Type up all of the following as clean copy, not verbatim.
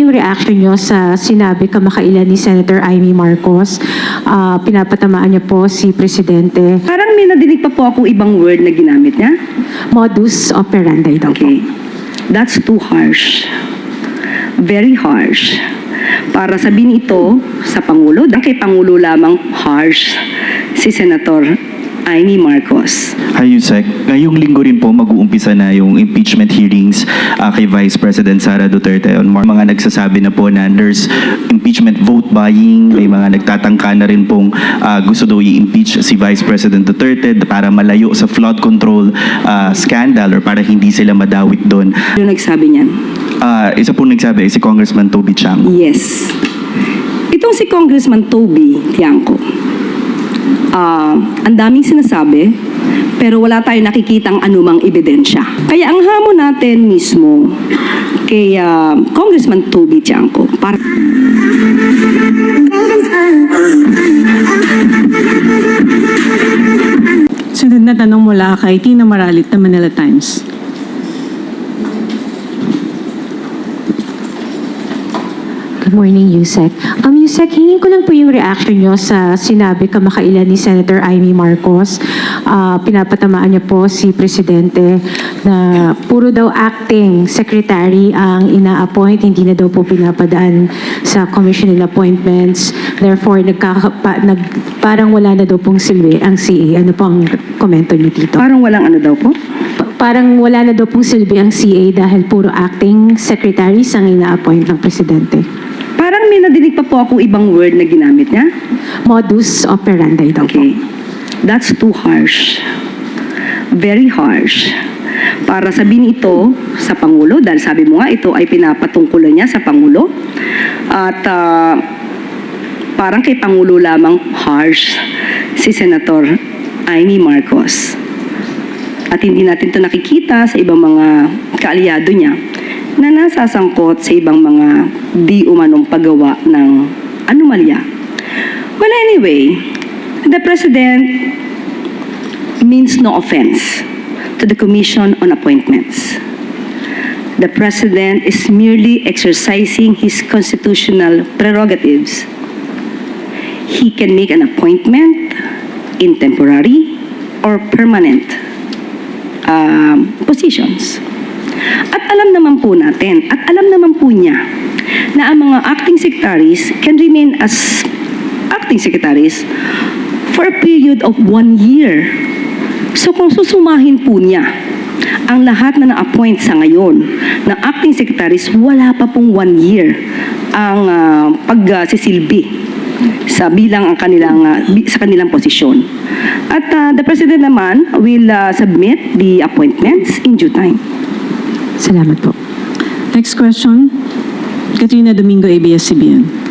yung reaction nyo sa sinabi kamakailan ni Senator Amy Marcos? Pinapatamaan niya po si Presidente. Parang may nadinig pa po ako ibang word na ginamit niya. Modus operandi daw po. Okay. That's too harsh. Very harsh. Para sabihin ito sa Pangulo, dahil kay Pangulo lamang harsh si Senator Amy Marcos. Hi, Yusek. Ngayong linggo rin po mag-uumpisa na yung impeachment hearings kay Vice President Sara Duterte. Mga nagsasabi na po na there's impeachment vote buying. May mga nagtatangka na rin pong gusto daw i-impeach si Vice President Duterte para malayo sa flood control scandal or para hindi sila madawit doon. Ano nagsabi niyan? Isa po nagsabi si Congressman Toby Chang. Yes. Itong si Congressman Toby Tiangco, ang daming sinasabi, pero wala tayong nakikitang anumang ebidensya. Kaya ang hamon natin mismo kay Congressman Toby Tiangco, para Sunod na tanong mula kay Tina Maralit ng Manila Times. Good morning, Yusek. Yusek, hingin ko lang po yung reaction nyo sa sinabi kamakailan ni Senator Amy Marcos. Pinapatamaan niya po si Presidente na puro daw acting secretary ang ina-appoint, hindi na daw po pinapadaan sa commission and appointments. Therefore, parang wala na daw pong silbi ang CA. Ano po ang komento niyo dito? parang walang ano daw po. Parang wala na daw pong silbi ang CA dahil puro acting secretaries ang ina-appoint ng Presidente. Parang may nadinig pa po ako ibang word na ginamit niya. Modus operandi daw po. Okay. That's too harsh. Very harsh. Para sabihin ito sa Pangulo, dahil sabi mo nga ito ay pinapatungkulan niya sa Pangulo. At parang kay Pangulo lamang harsh si Senator Amy Marcos. At hindi natin ito nakikita sa ibang mga kaalyado niya na nasasangkot sa ibang mga di umanong paggawa ng anomalya. Well, anyway, the President means no offense to the Commission on Appointments. The President is merely exercising his constitutional prerogatives. He can make an appointment in temporary or permanent positions. At alam naman po natin, at alam naman po niya na ang mga acting secretaries can remain as acting secretaries for a period of 1 year. So kung susumahin po niya ang lahat na na-appoint sa ngayon na acting secretaries, wala pa pong 1 year ang pagsisilbi sa bilang ang kanilang sa kanilang posisyon. At the President naman will submit the appointments in due time. Salamat po. Next question, Katrina Domingo, ABS-CBN.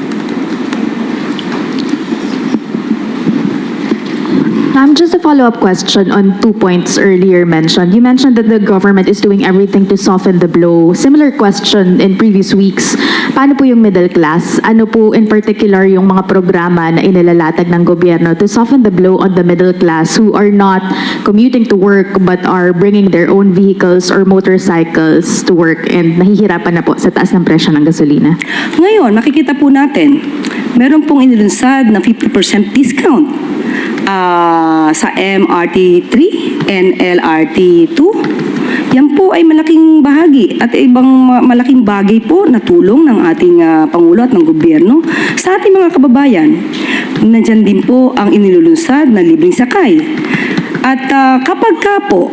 Just a follow-up question on 2 points earlier mentioned. You mentioned that the government is doing everything to soften the blow. Similar question in previous weeks. Paano po yung middle class? Ano po in particular yung mga programa na inilalatag ng gobyerno to soften the blow on the middle class who are not commuting to work but are bringing their own vehicles or motorcycles to work and nahihirapan na po sa taas ng presyo ng gasolina? Ngayon, makikita po natin, meron pong inilunsad na 50% discount sa MRT 3 and LRT 2. Yan po ay malaking bahagi at ibang malaking bagay po na tulong ng ating Pangulo at ng gobyerno sa ating mga kababayan. Nandyan din po ang inilulunsad na libreng sakay. At kapag ka po,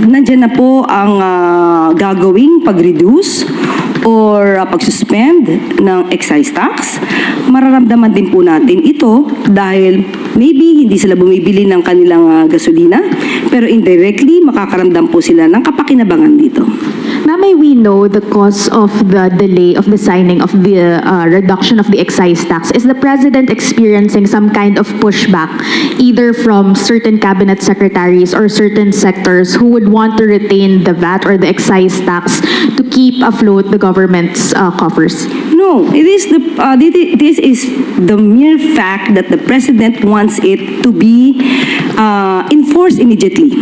nandyan na po ang gagawing pag-reduce or pag-suspend ng excise tax, mararamdaman din po natin ito dahil maybe hindi sila bumibili ng kanilang gasolina, pero indirectly makakaramdam po sila ng kapakinabangan dito. Ma'am, may we know the cause of the delay of the signing of the reduction of the excise tax? Is the President experiencing some kind of pushback, either from certain cabinet secretaries or certain sectors who would want to retain the VAT or the excise tax to keep afloat the government's coffers? No, this is the mere fact that the President wants it to be enforced immediately.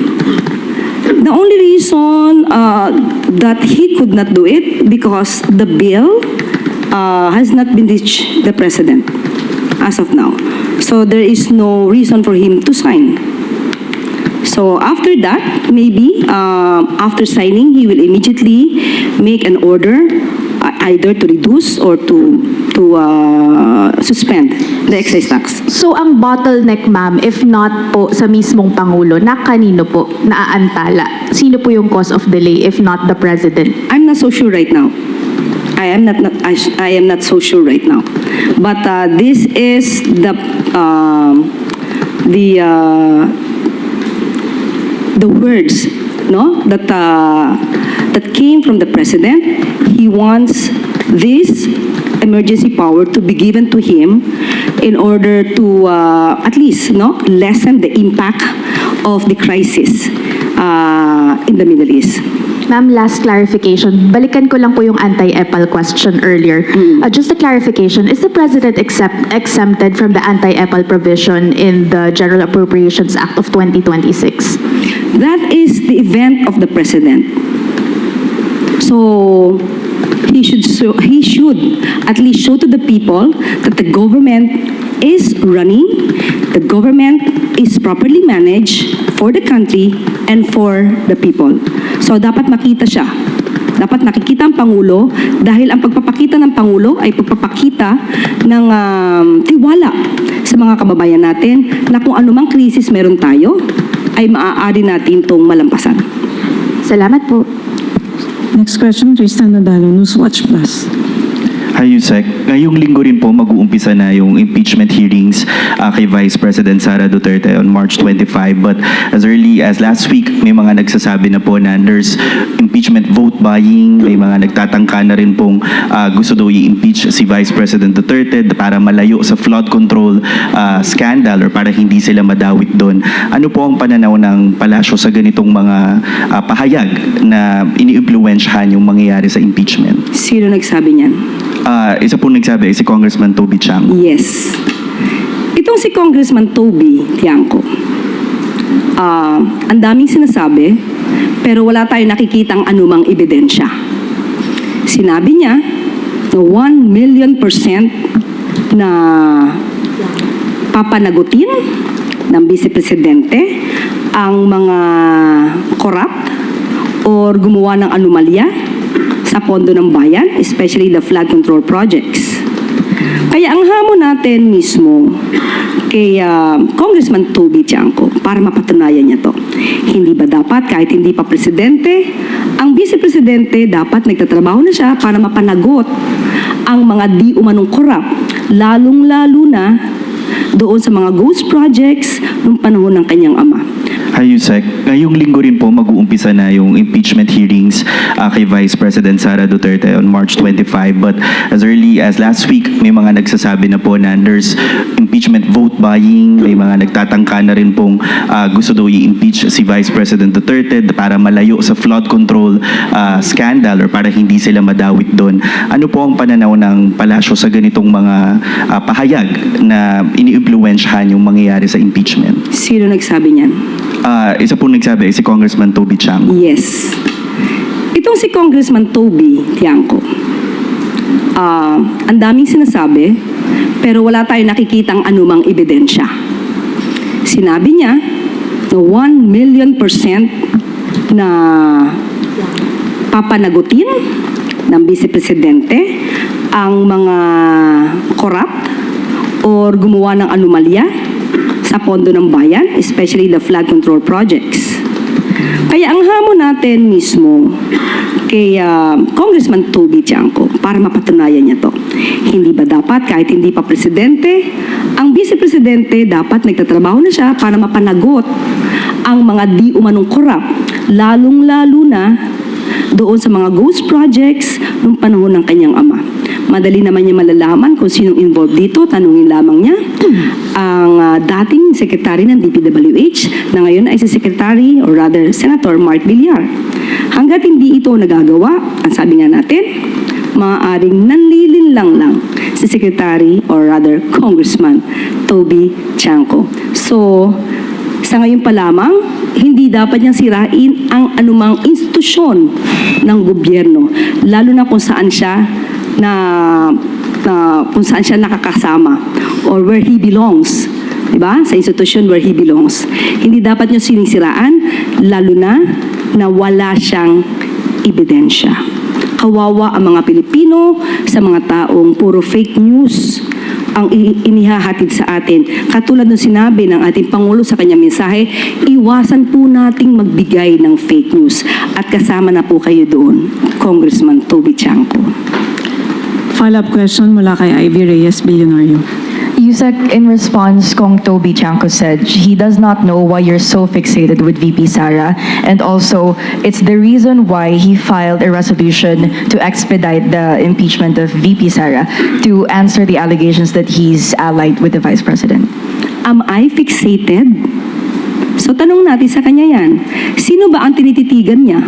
The only reason that he could not do it because the bill has not been reached the president as of now. So there is no reason for him to sign. So after that, maybe after signing, he will immediately make an order either to reduce or to suspend the excise tax. So ang bottleneck, ma'am, if not po sa mismong Pangulo, na kanino po naaantala? Sino po yung cause of delay if not the President? I'm not so sure right now. I am not so sure right now. But this is the words, no, that came from the president. He wants this emergency power to be given to him in order to at least, no, lessen the impact of the crisis in the Middle East. Ma'am, last clarification. Balikan ko lang po yung anti-EPAL question earlier. Just a clarification, is the President exempted from the anti-EPAL provision in the General Appropriations Act of 2026? That is the event of the president. So he should at least show to the people that the government is running, the government is properly managed for the country and for the people. So dapat makita siya. Dapat nakikita ang Pangulo dahil ang pagpapakita ng Pangulo ay pagpapakita ng tiwala sa mga kababayan natin na kung anumang krisis meron tayo ay maaari natin itong malampasan. Salamat po. Next question, Tristan Nadalo, Newswatch Plus. Hi, Yusek. Ngayong linggo rin po mag-uumpisa na yung impeachment hearings kay Vice President Sara Duterte on March 25. But as early as last week, may mga nagsasabi na po na there's impeachment vote buying. May mga nagtatangka na rin pong gusto daw i-impeach si Vice President Duterte para malayo sa flood control scandal or para hindi sila madawit doon. Ano po ang pananaw ng palasyo sa ganitong mga pahayag na ini-impluwensyahan yung mangyayari sa impeachment? Sino nagsabi niyan? Isa po nagsabi, si Congressman Toby Chango. Yes. Itong si Congressman Toby Tiangco, ang daming sinasabi, pero wala tayong nakikitang anumang ebidensya. Sinabi niya na 1,000,000% na papanagutin ng Vice Presidente ang mga corrupt or gumawa ng anomalya sa pondo ng bayan, especially the flood control projects. Kaya ang hamon natin mismo kay Congressman Toby Tiangco para mapatunayan niya to. Hindi ba dapat kahit hindi pa presidente, ang vice presidente dapat nagtatrabaho na siya para mapanagot ang mga di umanong corrupt, lalong-lalo na doon sa mga ghost projects noong panahon ng kanyang ama. Hi, Yusek. Ngayong linggo rin po mag-uumpisa na yung impeachment hearings kay Vice President Sara Duterte on March 25. But as early as last week, may mga nagsasabi na po na there's impeachment vote buying. May mga nagtatangka na rin pong gusto daw i-impeach si Vice President Duterte para malayo sa flood control scandal or para hindi sila madawit doon. Ano po ang pananaw ng palasyo sa ganitong mga pahayag na ini-impluwensyahan yung mangyayari sa impeachment? Sino nagsabi niyan? Isa po nagsabi, si Congressman Toby Chango. Yes. Itong si Congressman Toby Tiangco, ang daming sinasabi, pero wala tayong nakikitang anumang ebidensya. Sinabi niya na 1,000,000% na papanagutin ng Vice Presidente ang mga corrupt or gumawa ng anomalya sa pondo ng bayan, especially the flood control projects. Kaya ang hamon natin mismo kay Congressman Toby Tiangco para mapatunayan niya to. Hindi ba dapat kahit hindi pa presidente, ang vice presidente dapat nagtatrabaho na siya para mapanagot ang mga di umanong corrupt, lalong-lalo na doon sa mga ghost projects noong panahon ng kanyang ama. Madali naman niya malalaman kung sinong involved dito. Tanungin lamang niya ang dating secretary ng DPWH na ngayon ay si Secretary or rather Senator Mark Villar. Hanggat hindi ito nagagawa, ang sabi nga natin, maaaring nanlilinlang lang si Secretary or rather Congressman Toby Tiangco. So, Sa ngayon pa lamang, hindi dapat niyang sirain ang anumang institusyon ng gobyerno, lalo na kung saan siya kung saan siya nakakasama or where he belongs. Diba? Sa institution where he belongs. Hindi dapat niyo sinisiraan, lalo na wala siyang ebidensya. Kawawa ang mga Pilipino sa mga taong puro fake news ang inihahatid sa atin. Katulad ng sinabi ng ating Pangulo sa kanyang mensahe, iwasan po nating magbigay ng fake news. At kasama na po kayo doon, Congressman Toby Chanco. Follow-up question mula kay Ivy Reyes, Bilyonaryo. Yusek, in response, Kong Toby Chanco said he does not know why you're so fixated with VP Sara, and also it's the reason why he filed a resolution to expedite the impeachment of VP Sara to answer the allegations that he's allied with the Vice President. Am I fixated? So tanong natin sa kanya yan. Sino ba ang tinititigan niya?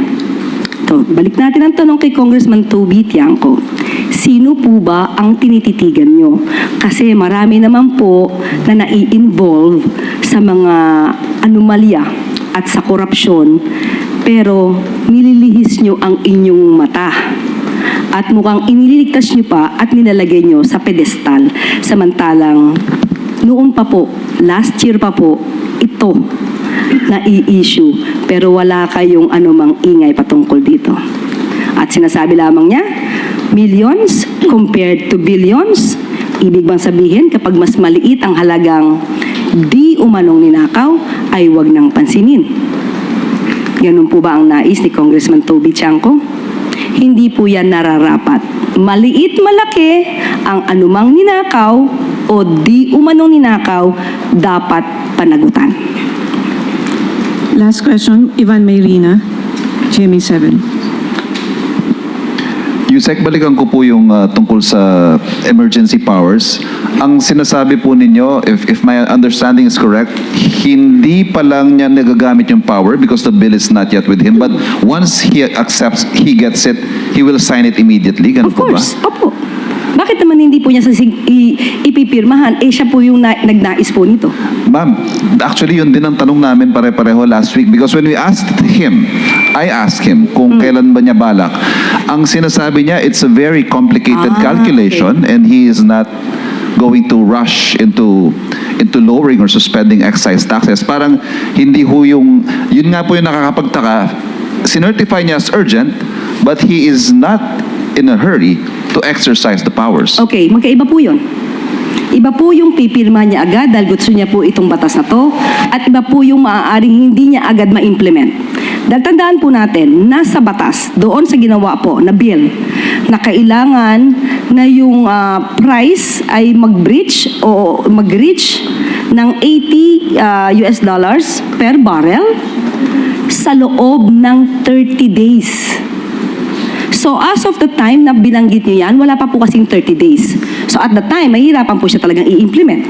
To, balik natin ang tanong kay Congressman Toby Chanco. Sino po ba ang tinititigan nyo? Kasi marami naman po na nai-involve sa mga anomalya at sa korupsyon, pero nililihis nyo ang inyong mata. At mukhang iniligtas nyo pa at nilalagay nyo sa pedestal. Samantalang noon pa po, last year pa po, ito na i-issue, pero wala kayong anumang ingay patungkol dito. At sinasabi lamang niya, millions compared to billions. Ibig bang sabihin, kapag mas maliit ang halagang di umanong ninakaw, ay wag nang pansinin. Ganun po ba ang nais ni Congressman Toby Chanco? Hindi po yan nararapat. Maliit malaki ang anumang ninakaw o di umanong ninakaw, dapat panagutan. Last question, Ivan Mayrina, GMA7. Yusek, balikan ko po yung tungkol sa emergency powers. Ang sinasabi po ninyo, if my understanding is correct, hindi pa lang niya nagagamit yung power because the bill is not yet with him. But once he accepts, he gets it, he will sign it immediately. Ganun Of po ba? course, opo. Bakit naman hindi po niya ipipirmahan? Siya po yung nagnais po nito. Ma'am, actually yun din ang tanong namin pare-pareho last week because when we asked him, I asked him kung kailan ba niya balak. Ang sinasabi niya, it's a very complicated calculation and he is not going to rush into lowering or suspending excise taxes. Parang hindi ho yun nga po yung nakakapagtaka, sinertify niya as urgent, but he is not in a hurry to exercise the powers. Okay, magkaiba po yun. Iba po yung pipirma niya agad dahil gusto niya po itong batas na to, at iba po yung maaaring hindi niya agad ma-implement. Dahil tandaan po natin, nasa batas, doon sa ginawa po na bill, na kailangan na yung price ay mag-breach o mag-reach ng $80 per barrel sa loob ng 30 days. So as of the time na binanggit niyo yan, wala pa po kasing 30 days. So at the time, mahirapan po siya talagang i-implement.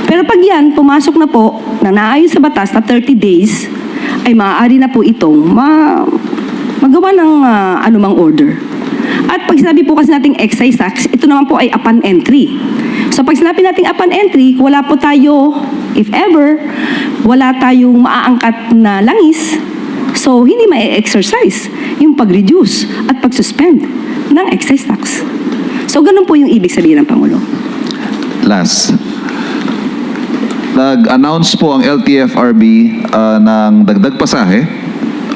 Pero pag yan, pumasok na po, na naayon sa batas na 30 days, ay maaari na po itong magawa ng anumang order. At pag sinabi po kasi nating excise tax, ito naman po ay upon entry. So pag sinabi nating upon entry, wala po tayo, if ever, wala tayong maaangkat na langis, so hindi ma-exercise yung pag-reduce at pag-suspend ng excise tax. So ganun po yung ibig sabihin ng Pangulo. Last. Nag-announce po ang LTFRB ng dagdag pasahe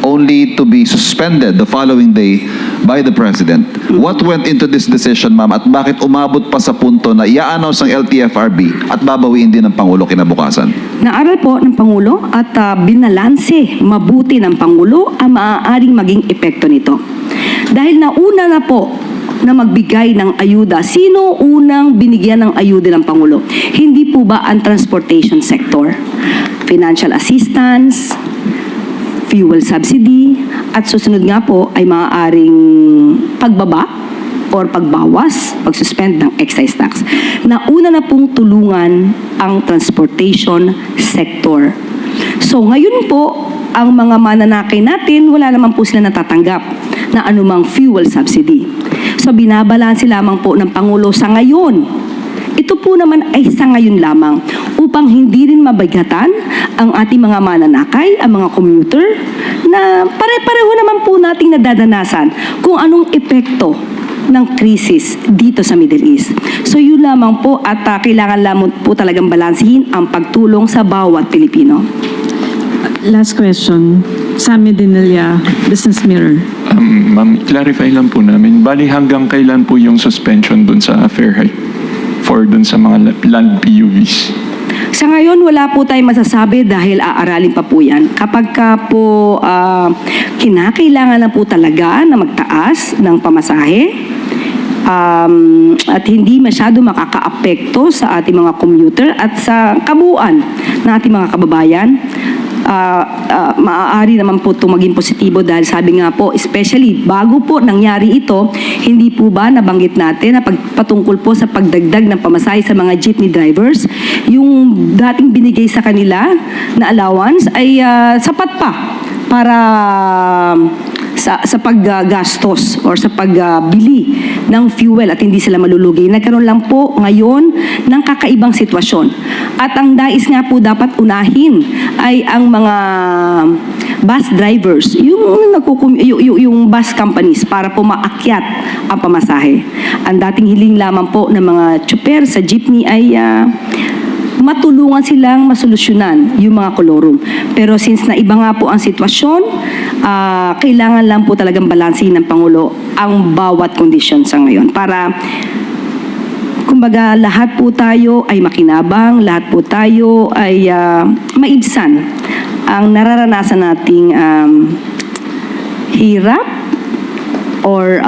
only to be suspended the following day by the President. What went into this decision, ma'am, at bakit umabot pa sa punto na i-announce ng LTFRB at babawiin din ng Pangulo kinabukasan? Naaral po ng Pangulo at binalanse mabuti ng Pangulo ang maaaring maging epekto nito. Dahil nauna na po na magbigay ng ayuda. Sino unang binigyan ng ayuda ng Pangulo? Hindi po ba ang transportation sector? Financial assistance, fuel subsidy, at susunod nga po ay maaaring pagbaba or pagbawas, pagsuspend ng excise tax. Nauna na pong tulungan ang transportation sector. So ngayon po, ang mga mananakay natin, wala naman po sila natatanggap na anumang fuel subsidy. So binabalanse lamang po ng Pangulo sa ngayon Ito po naman ay sa ngayon lamang upang hindi rin mabagatan ang ating mga mananakay, ang mga commuter, na pare-pareho naman po nating nadadanasan kung anong epekto ng krisis dito sa Middle East. So yun lamang po at kailangan lamang po talagang balansihin ang pagtulong sa bawat Pilipino. Last question. Sammy Dinilla, Business Mirror. Ma'am, clarify lang po namin. Bali hanggang kailan po yung suspension dun sa fair hike for dun sa mga land PUVs? Sa ngayon, wala po tayong masasabi dahil aaralin pa po yan. Kapag ka po kinakailangan na po talaga na magtaas ng pamasahe at hindi masyado makakaapekto sa ating mga commuter at sa kabuuan ng ating mga kababayan, maaari naman po itong maging positibo dahil sabi nga po, especially bago po nangyari ito, hindi po ba nabanggit natin na patungkol po sa pagdagdag ng pamasahe sa mga jeepney drivers, yung dating binigay sa kanila na allowance ay sapat pa para sa paggastos or sa pagbili ng fuel at hindi sila malulugi. Nagkaroon lang po ngayon ng kakaibang sitwasyon. At ang nais nga po dapat unahin ay ang mga bus drivers, yung bus companies para po maakyat ang pamasahe. Ang dating hiling lamang po ng mga tsuper sa jeepney ay matulungan silang masolusyonan yung mga kolorum. Pero since na iba nga po ang sitwasyon, kailangan lang po talagang balansihin ng Pangulo ang bawat kondisyon sa ngayon para kumbaga lahat po tayo ay makinabang, lahat po tayo ay maibsan ang nararanasan nating hirap or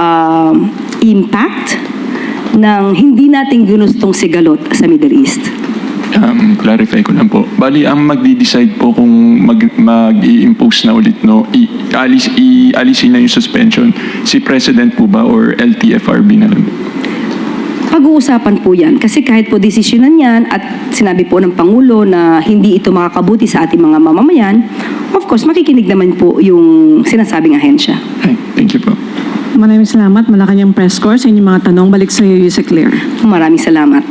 impact ng hindi natin ginustong sigalot sa Middle East. Clarify ko lang po. Bali, ang magdi-decide po kung mag-i-impose na ulit, no, i-alisin na yung suspension, si President po ba or LTFRB na lang? Pag-uusapan po yan. Kasi kahit po desisyonan yan at sinabi po ng Pangulo na hindi ito makakabuti sa ating mga mamamayan, of course, makikinig naman po yung sinasabing ahensya. Ay, thank you po. Maraming salamat. Malacanang Press Corps. Sa inyong mga tanong, balik sa iyo, Yusek Claire. Maraming salamat.